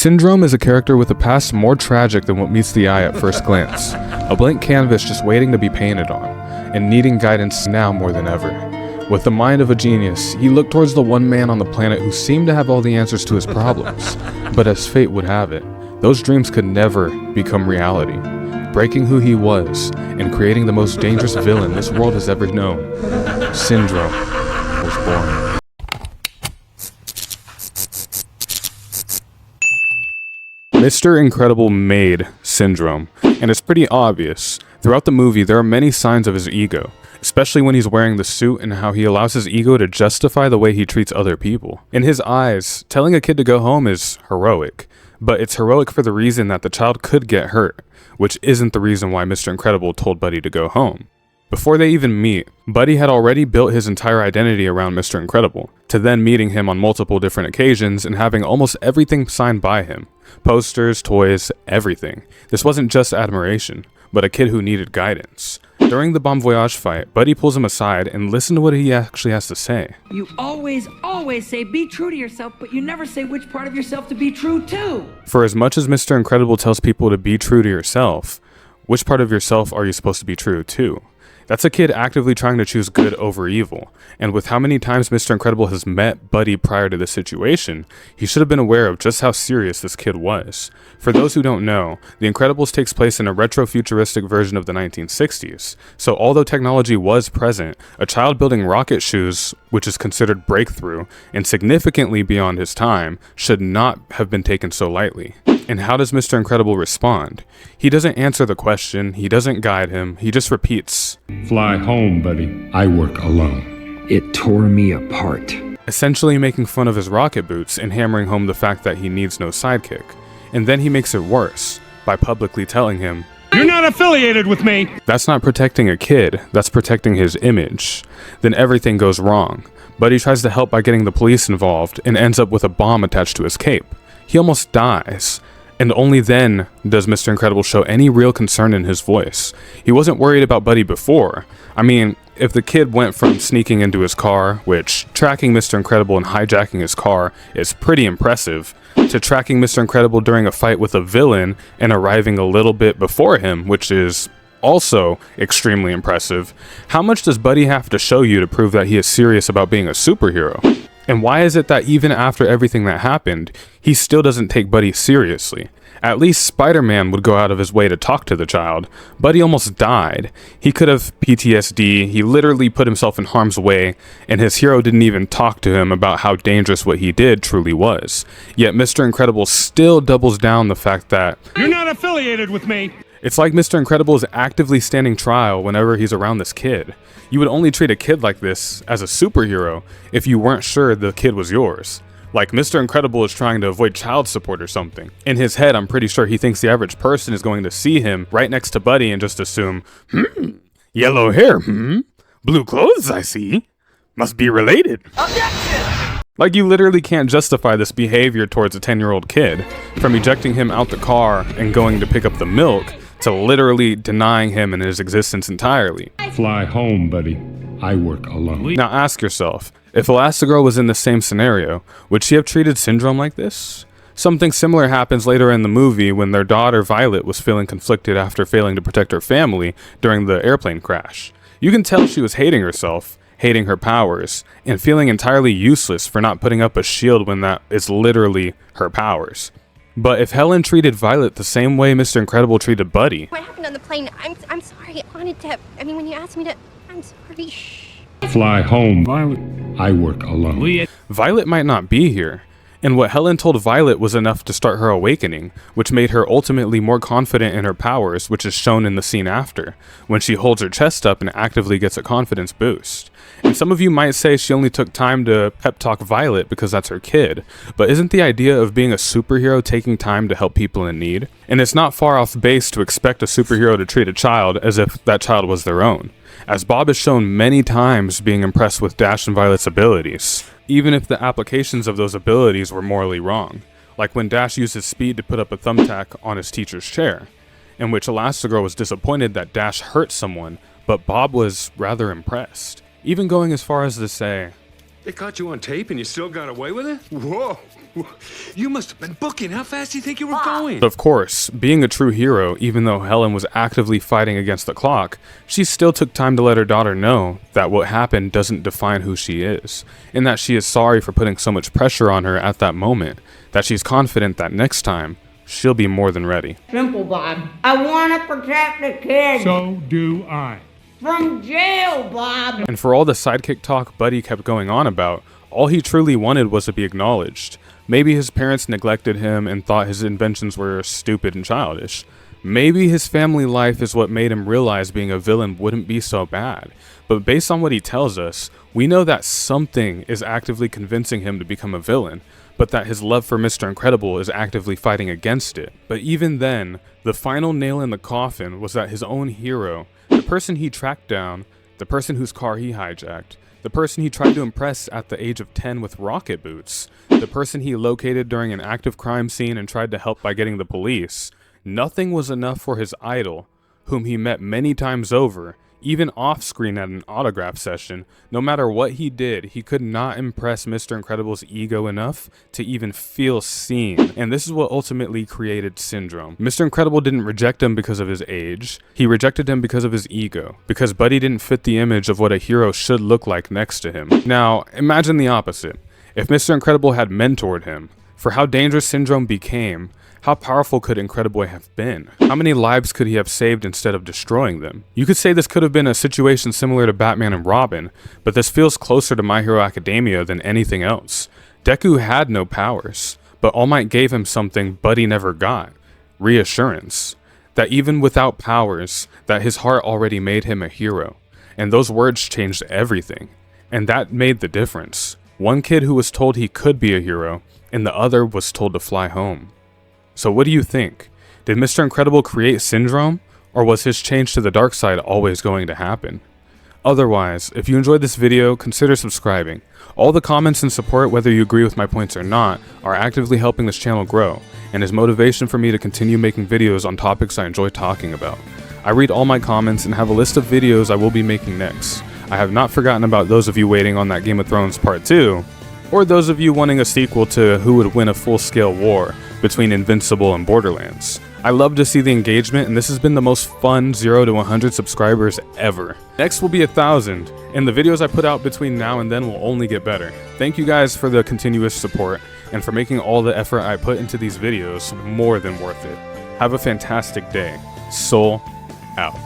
Syndrome is a character with a past more tragic than what meets the eye at first glance. A blank canvas just waiting to be painted on, and needing guidance now more than ever. With the mind of a genius, he looked towards the one man on the planet who seemed to have all the answers to his problems. But as fate would have it, those dreams could never become reality, breaking who he was and creating the most dangerous villain this world has ever known. Syndrome was born. Mr. Incredible made Syndrome, and it's pretty obvious. Throughout the movie, there are many signs of his ego, especially when he's wearing the suit and how he allows his ego to justify the way he treats other people. In his eyes, telling a kid to go home is heroic, but it's heroic for the reason that the child could get hurt, which isn't the reason why Mr. Incredible told Buddy to go home. Before they even meet, Buddy had already built his entire identity around Mr. Incredible, to then meeting him on multiple different occasions and having almost everything signed by him. Posters, toys, everything. This wasn't just admiration, but a kid who needed guidance. During the Bon Voyage fight, Buddy pulls him aside and listen to what he actually has to say. You always say be true to yourself, but you never say which part of yourself to be true to. For as much as Mr. Incredible tells people to be true to yourself, which part of yourself are you supposed to be true to? That's a kid actively trying to choose good over evil, and with how many times Mr. Incredible has met Buddy prior to this situation, he should have been aware of just how serious this kid was. For those who don't know, The Incredibles takes place in a retro-futuristic version of the 1960s, so although technology was present, a child building rocket shoes, which is considered breakthrough and significantly beyond his time, should not have been taken so lightly. And how does Mr. Incredible respond? He doesn't answer the question, he doesn't guide him, he just repeats, "Fly home, buddy. I work alone." It tore me apart. Essentially making fun of his rocket boots and hammering home the fact that he needs no sidekick. And then he makes it worse by publicly telling him, "You're not affiliated with me!" That's not protecting a kid, that's protecting his image. Then everything goes wrong. Buddy tries to help by getting the police involved and ends up with a bomb attached to his cape. He almost dies. And only then does Mr. Incredible show any real concern in his voice. He wasn't worried about Buddy before. I mean, if the kid went from sneaking into his car, which tracking Mr. Incredible and hijacking his car is pretty impressive, to tracking Mr. Incredible during a fight with a villain and arriving a little bit before him, which is also extremely impressive, how much does Buddy have to show you to prove that he is serious about being a superhero? And why is it that even after everything that happened, he still doesn't take Buddy seriously? At least Spider-Man would go out of his way to talk to the child. Buddy almost died. He could have PTSD, he literally put himself in harm's way, and his hero didn't even talk to him about how dangerous what he did truly was. Yet Mr. Incredible still doubles down the fact that, "You're not affiliated with me!" It's like Mr. Incredible is actively standing trial whenever he's around this kid. You would only treat a kid like this as a superhero if you weren't sure the kid was yours. Like Mr. Incredible is trying to avoid child support or something. In his head, I'm pretty sure he thinks the average person is going to see him right next to Buddy and just assume, yellow hair, blue clothes I see, must be related. Objection! Like you literally can't justify this behavior towards a 10-year-old kid, from ejecting him out the car and going to pick up the milk, to literally denying him in his existence entirely. "Fly home, buddy. I work alone." Now ask yourself, if Elastigirl was in the same scenario, would she have treated Syndrome like this? Something similar happens later in the movie when their daughter Violet was feeling conflicted after failing to protect her family during the airplane crash. You can tell she was hating herself, hating her powers, and feeling entirely useless for not putting up a shield when that is literally her powers. But if Helen treated Violet the same way Mr. Incredible treated Buddy... What happened on the plane? I'm sorry. When you asked me to... I'm sorry. Shh. "Fly home, Violet. I work alone." Violet might not be here. And what Helen told Violet was enough to start her awakening, which made her ultimately more confident in her powers, which is shown in the scene after, when she holds her chest up and actively gets a confidence boost. And some of you might say she only took time to pep talk Violet because that's her kid, but isn't the idea of being a superhero taking time to help people in need? And it's not far off base to expect a superhero to treat a child as if that child was their own, as Bob has shown many times being impressed with Dash and Violet's abilities, even if the applications of those abilities were morally wrong, like when Dash used his speed to put up a thumbtack on his teacher's chair, in which Elastigirl was disappointed that Dash hurt someone, but Bob was rather impressed, even going as far as to say, "They caught you on tape and you still got away with it? Whoa!" You must have been booking. How fast do you think you were going? Of course, being a true hero, even though Helen was actively fighting against the clock, she still took time to let her daughter know that what happened doesn't define who she is, and that she is sorry for putting so much pressure on her at that moment, that she's confident that next time, she'll be more than ready. Simple, Bob. I want to protect the kids. So do I. From jail, Bob. And for all the sidekick talk Buddy kept going on about, all he truly wanted was to be acknowledged. Maybe his parents neglected him and thought his inventions were stupid and childish. Maybe his family life is what made him realize being a villain wouldn't be so bad. But based on what he tells us, we know that something is actively convincing him to become a villain, but that his love for Mr. Incredible is actively fighting against it. But even then, the final nail in the coffin was that his own hero, the person he tracked down, the person whose car he hijacked, the person he tried to impress at the age of 10 with rocket boots, the person he located during an active crime scene and tried to help by getting the police, nothing was enough for his idol, whom he met many times over, even off-screen at an autograph session. No matter what he did, he could not impress Mr. Incredible's ego enough to even feel seen. And this is what ultimately created Syndrome. Mr. Incredible didn't reject him because of his age. He rejected him because of his ego. Because Buddy didn't fit the image of what a hero should look like next to him. Now, imagine the opposite. If Mr. Incredible had mentored him, for how dangerous Syndrome became, how powerful could Incrediboy have been? How many lives could he have saved instead of destroying them? You could say this could have been a situation similar to Batman and Robin, but this feels closer to My Hero Academia than anything else. Deku had no powers, but All Might gave him something Buddy never got: reassurance. That even without powers, that his heart already made him a hero. And those words changed everything. And that made the difference. One kid who was told he could be a hero, and the other was told to fly home. So what do you think? Did Mr. Incredible create Syndrome, or was his change to the dark side always going to happen? Otherwise, if you enjoyed this video, consider subscribing. All the comments and support, whether you agree with my points or not, are actively helping this channel grow, and is motivation for me to continue making videos on topics I enjoy talking about. I read all my comments and have a list of videos I will be making next. I have not forgotten about those of you waiting on that Game of Thrones Part 2, or those of you wanting a sequel to who would win a full-scale war between Invincible and Borderlands. I love to see the engagement, and this has been the most fun 0 to 100 subscribers ever. Next will be 1,000, and the videos I put out between now and then will only get better. Thank you guys for the continuous support, and for making all the effort I put into these videos more than worth it. Have a fantastic day. Soul out.